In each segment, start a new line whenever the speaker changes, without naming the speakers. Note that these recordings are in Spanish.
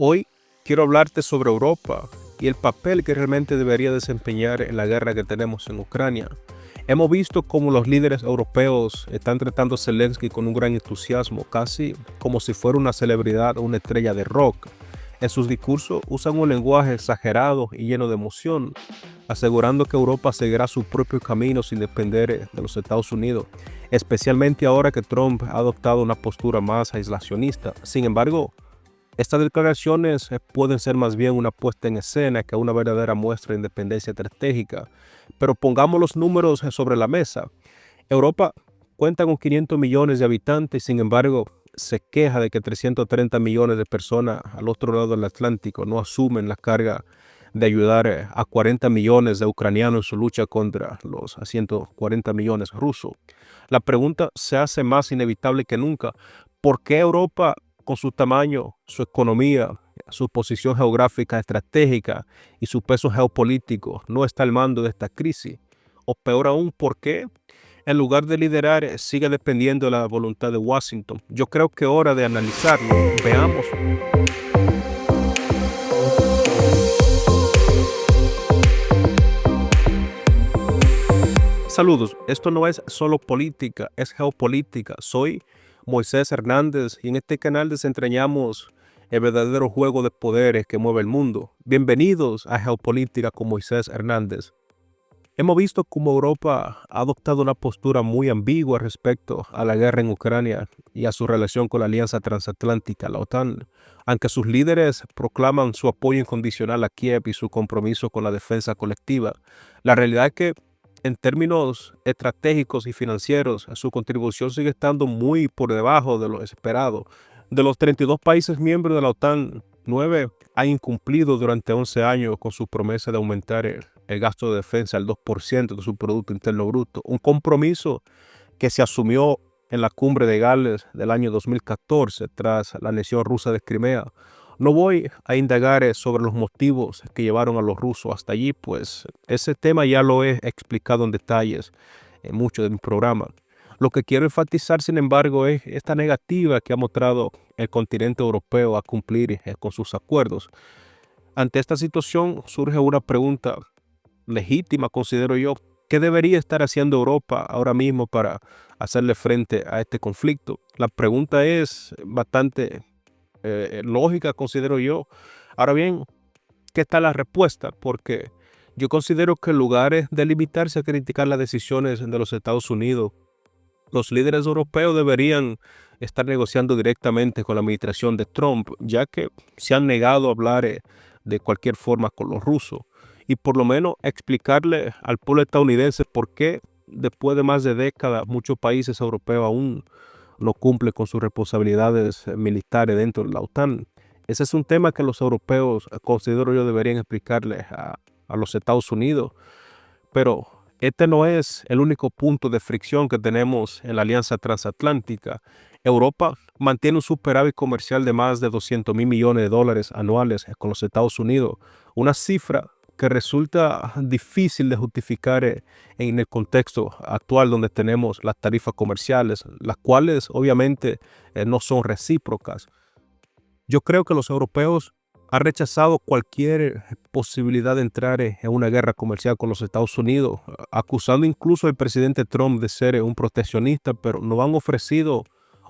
Hoy quiero hablarte sobre Europa y el papel que realmente debería desempeñar en la guerra que tenemos en Ucrania. Hemos visto cómo los líderes europeos están tratando a Zelensky con un gran entusiasmo, casi como si fuera una celebridad o una estrella de rock. En sus discursos usan un lenguaje exagerado y lleno de emoción, asegurando que Europa seguirá su propio camino sin depender de los Estados Unidos, especialmente ahora que Trump ha adoptado una postura más aislacionista. Sin embargo, estas declaraciones pueden ser más bien una puesta en escena que una verdadera muestra de independencia estratégica. Pero pongamos los números sobre la mesa. Europa cuenta con 500 millones de habitantes, sin embargo, se queja de que 330 millones de personas al otro lado del Atlántico no asumen la carga de ayudar a 40 millones de ucranianos en su lucha contra los 140 millones rusos. La pregunta se hace más inevitable que nunca. ¿Por qué Europa, con su tamaño, su economía, su posición geográfica estratégica y su peso geopolítico, no está al mando de esta crisis? O peor aún, ¿por qué, en lugar de liderar, sigue dependiendo de la voluntad de Washington? Yo creo que es hora de analizarlo. Veamos. Saludos, esto no es solo política, es geopolítica. Soy Moisés Hernández y en este canal desentrañamos el verdadero juego de poderes que mueve el mundo. Bienvenidos a Geopolítica con Moisés Hernández. Hemos visto cómo Europa ha adoptado una postura muy ambigua respecto a la guerra en Ucrania y a su relación con la Alianza Transatlántica, la OTAN. Aunque sus líderes proclaman su apoyo incondicional a Kiev y su compromiso con la defensa colectiva, la realidad es que en términos estratégicos y financieros, su contribución sigue estando muy por debajo de lo esperado. De los 32 países miembros de la OTAN, 9 han incumplido durante 11 años con su promesa de aumentar el gasto de defensa al 2% de su Producto Interno Bruto, un compromiso que se asumió en la cumbre de Gales del año 2014 tras la anexión rusa de Crimea. No voy a indagar sobre los motivos que llevaron a los rusos hasta allí, pues ese tema ya lo he explicado en detalles en mucho de mi programa. Lo que quiero enfatizar, sin embargo, es esta negativa que ha mostrado el continente europeo a cumplir con sus acuerdos. Ante esta situación surge una pregunta legítima, considero yo. ¿Qué debería estar haciendo Europa ahora mismo para hacerle frente a este conflicto? La pregunta es bastante lógica, considero yo. Ahora bien, ¿qué está la respuesta? Porque yo considero que en lugar de limitarse a criticar las decisiones de los Estados Unidos, los líderes europeos deberían estar negociando directamente con la administración de Trump, ya que se han negado a hablar de cualquier forma con los rusos y por lo menos explicarle al pueblo estadounidense por qué después de más de décadas muchos países europeos aún no cumplen con sus responsabilidades militares dentro de la OTAN. Ese es un tema que los europeos, considero yo, deberían explicarle a los Estados Unidos, pero este no es el único punto de fricción que tenemos en la Alianza Transatlántica. Europa mantiene un superávit comercial de más de 200 mil millones de dólares anuales con los Estados Unidos, una cifra que resulta difícil de justificar en el contexto actual donde tenemos las tarifas comerciales, las cuales obviamente no son recíprocas. Yo creo que los europeos han rechazado cualquier posibilidad de entrar en una guerra comercial con los Estados Unidos, acusando incluso al presidente Trump de ser un proteccionista, pero no han ofrecido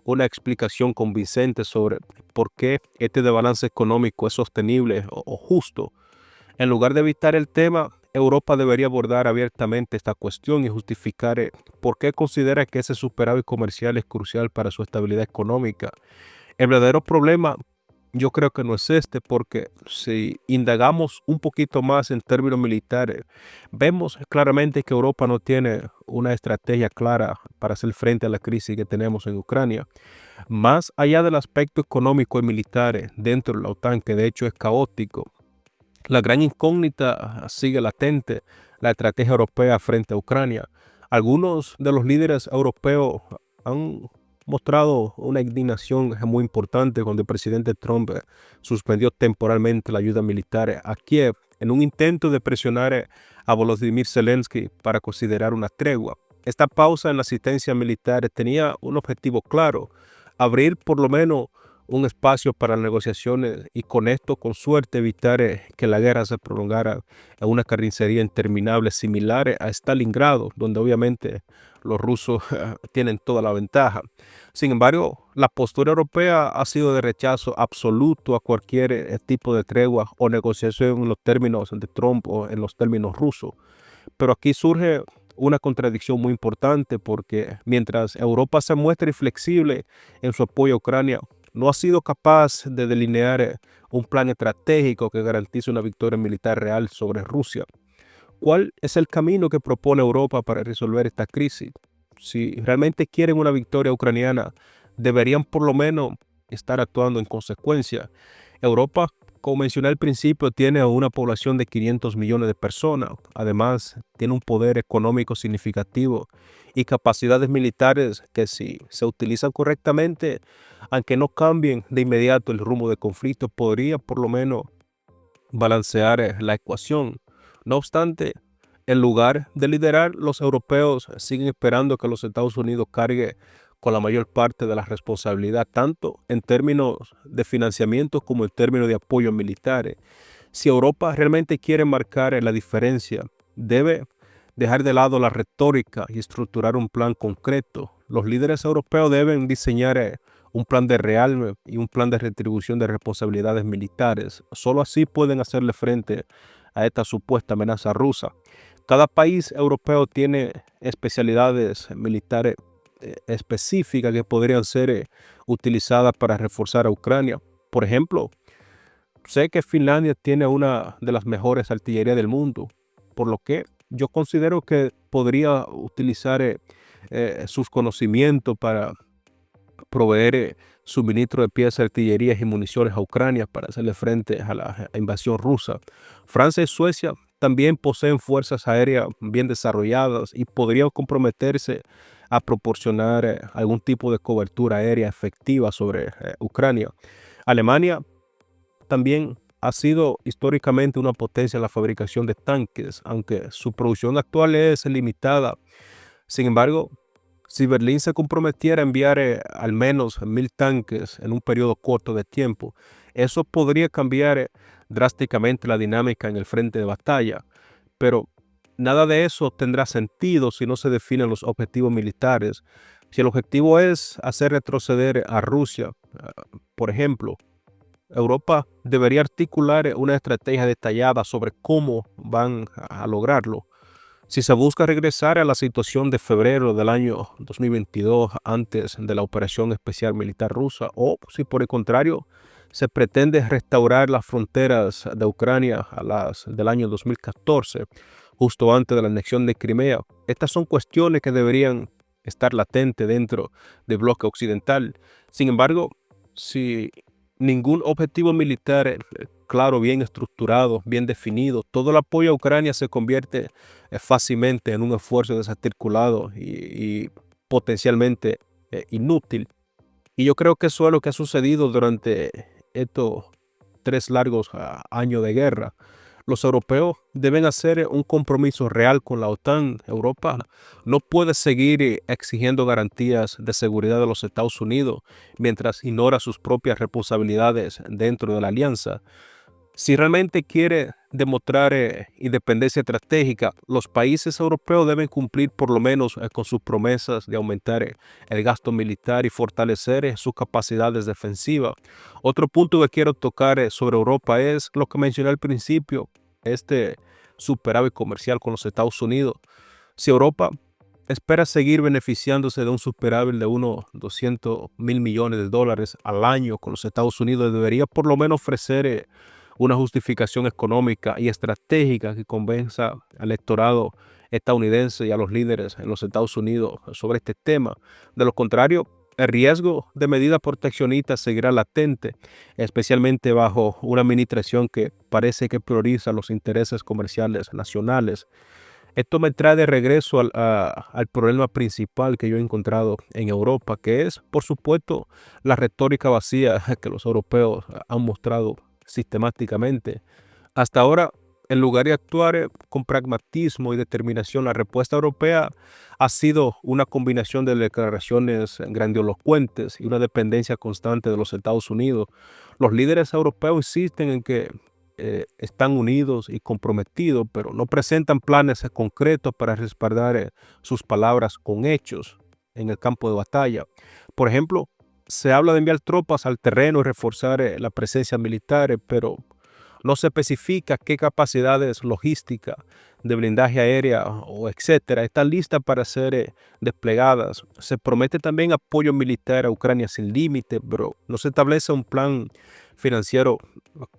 una explicación convincente sobre por qué este desbalance económico es sostenible o justo. En lugar de evitar el tema, Europa debería abordar abiertamente esta cuestión y justificar por qué considera que ese superávit comercial es crucial para su estabilidad económica. El verdadero problema yo creo que no es este, porque si indagamos un poquito más en términos militares, vemos claramente que Europa no tiene una estrategia clara para hacer frente a la crisis que tenemos en Ucrania. Más allá del aspecto económico y militar dentro de la OTAN, que de hecho es caótico, la gran incógnita sigue latente, la estrategia europea frente a Ucrania. Algunos de los líderes europeos han mostrado una indignación muy importante cuando el presidente Trump suspendió temporalmente la ayuda militar a Kiev en un intento de presionar a Volodymyr Zelensky para considerar una tregua. Esta pausa en la asistencia militar tenía un objetivo claro: abrir por lo menos un espacio para negociaciones y con esto, con suerte, evitar que la guerra se prolongara en una carnicería interminable similar a Stalingrado, donde obviamente los rusos tienen toda la ventaja. Sin embargo, la postura europea ha sido de rechazo absoluto a cualquier tipo de tregua o negociación en los términos de Trump o en los términos rusos. Pero aquí surge una contradicción muy importante porque mientras Europa se muestra inflexible en su apoyo a Ucrania, no ha sido capaz de delinear un plan estratégico que garantice una victoria militar real sobre Rusia. ¿Cuál es el camino que propone Europa para resolver esta crisis? Si realmente quieren una victoria ucraniana, deberían por lo menos estar actuando en consecuencia. Europa, como mencioné al principio, tiene una población de 500 millones de personas. Además, tiene un poder económico significativo y capacidades militares que si se utilizan correctamente, aunque no cambien de inmediato el rumbo del conflicto, podría por lo menos balancear la ecuación. No obstante, en lugar de liderar, los europeos siguen esperando que los Estados Unidos cargue con la mayor parte de la responsabilidad, tanto en términos de financiamiento como en términos de apoyo militar. Si Europa realmente quiere marcar la diferencia, debe dejar de lado la retórica y estructurar un plan concreto. Los líderes europeos deben diseñar un plan de rearme y un plan de retribución de responsabilidades militares. Solo así pueden hacerle frente a esta supuesta amenaza rusa. Cada país europeo tiene especialidades militares específicas que podrían ser utilizadas para reforzar a Ucrania. Por ejemplo, sé que Finlandia tiene una de las mejores artillerías del mundo, por lo que yo considero que podría utilizar sus conocimientos para proveer suministro de piezas, artillerías y municiones a Ucrania para hacerle frente a la invasión rusa. Francia y Suecia también poseen fuerzas aéreas bien desarrolladas y podrían comprometerse a proporcionar algún tipo de cobertura aérea efectiva sobre Ucrania. Alemania también ha sido históricamente una potencia en la fabricación de tanques, aunque su producción actual es limitada. Sin embargo, si Berlín se comprometiera a enviar al menos 1,000 tanques en un periodo corto de tiempo, eso podría cambiar drásticamente la dinámica en el frente de batalla. Pero nada de eso tendrá sentido si no se definen los objetivos militares. Si el objetivo es hacer retroceder a Rusia, por ejemplo, Europa debería articular una estrategia detallada sobre cómo van a lograrlo. Si se busca regresar a la situación de febrero del año 2022, antes de la operación especial militar rusa, o si por el contrario se pretende restaurar las fronteras de Ucrania a las del año 2014, justo antes de la anexión de Crimea, estas son cuestiones que deberían estar latentes dentro del bloque occidental. Sin embargo, si ningún objetivo militar claro, bien estructurado, bien definido, todo el apoyo a Ucrania se convierte fácilmente en un esfuerzo desarticulado y potencialmente inútil. Y yo creo que eso es lo que ha sucedido durante estos 3 largos años de guerra. Los europeos deben hacer un compromiso real con la OTAN. Europa no puede seguir exigiendo garantías de seguridad de los Estados Unidos mientras ignora sus propias responsabilidades dentro de la alianza. Si realmente quiere demostrar independencia estratégica, los países europeos deben cumplir por lo menos con sus promesas de aumentar el gasto militar y fortalecer sus capacidades defensivas. Otro punto que quiero tocar sobre Europa es lo que mencioné al principio, este superávit comercial con los Estados Unidos. Si Europa espera seguir beneficiándose de un superávit de unos 200,000 millones de dólares al año con los Estados Unidos, debería por lo menos ofrecer una justificación económica y estratégica que convenza al electorado estadounidense y a los líderes en los Estados Unidos sobre este tema. De lo contrario, el riesgo de medidas proteccionistas seguirá latente, especialmente bajo una administración que parece que prioriza los intereses comerciales nacionales. Esto me trae de regreso al problema principal que yo he encontrado en Europa, que es, por supuesto, la retórica vacía que los europeos han mostrado sistemáticamente. Hasta ahora, En lugar de actuar con pragmatismo y determinación, la respuesta europea ha sido una combinación de declaraciones grandilocuentes y una dependencia constante de los Estados Unidos. Los líderes europeos insisten en que están unidos y comprometidos, pero no presentan planes concretos para respaldar sus palabras con hechos en el campo de batalla. Por ejemplo, se habla de enviar tropas al terreno y reforzar la presencia militar, pero no se especifica qué capacidades logísticas de blindaje aérea o etcétera están listas para ser desplegadas. Se promete también apoyo militar a Ucrania sin límite, pero no se establece un plan financiero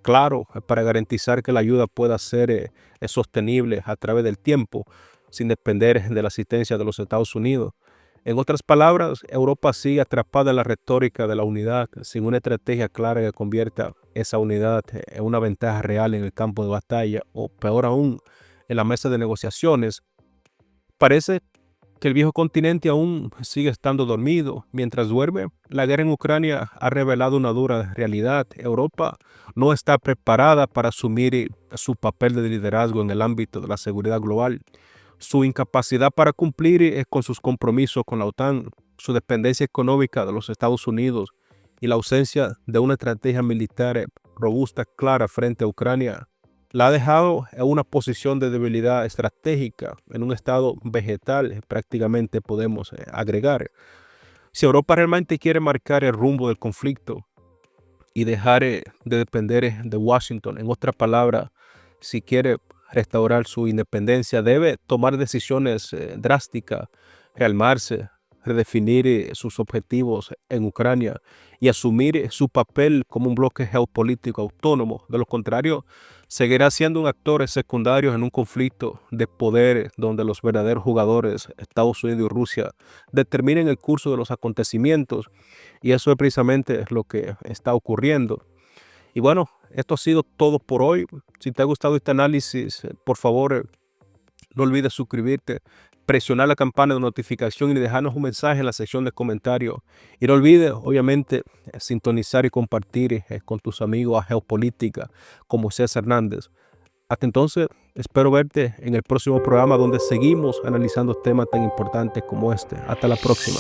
claro para garantizar que la ayuda pueda ser sostenible a través del tiempo, sin depender de la asistencia de los Estados Unidos. En otras palabras, Europa sigue atrapada en la retórica de la unidad, sin una estrategia clara que convierta esa unidad en una ventaja real en el campo de batalla, o peor aún, en la mesa de negociaciones. Parece que el viejo continente aún sigue estando dormido. Mientras duerme, la guerra en Ucrania ha revelado una dura realidad. Europa no está preparada para asumir su papel de liderazgo en el ámbito de la seguridad global. Su incapacidad para cumplir con sus compromisos con la OTAN, su dependencia económica de los Estados Unidos y la ausencia de una estrategia militar robusta clara frente a Ucrania, la ha dejado en una posición de debilidad estratégica, en un estado vegetal, prácticamente podemos agregar. Si Europa realmente quiere marcar el rumbo del conflicto y dejar de depender de Washington, en otra palabra, si quiere restaurar su independencia, debe tomar decisiones drásticas, rearmarse, redefinir sus objetivos en Ucrania y asumir su papel como un bloque geopolítico autónomo. De lo contrario, seguirá siendo un actor secundario en un conflicto de poder donde los verdaderos jugadores, Estados Unidos y Rusia, determinen el curso de los acontecimientos, y eso es precisamente lo que está ocurriendo. Y bueno, esto ha sido todo por hoy. Si te ha gustado este análisis, por favor, no olvides suscribirte, presionar la campana de notificación y dejarnos un mensaje en la sección de comentarios. Y no olvides, obviamente, sintonizar y compartir con tus amigos a Geopolítica como César Hernández. Hasta entonces, espero verte en el próximo programa donde seguimos analizando temas tan importantes como este. Hasta la próxima.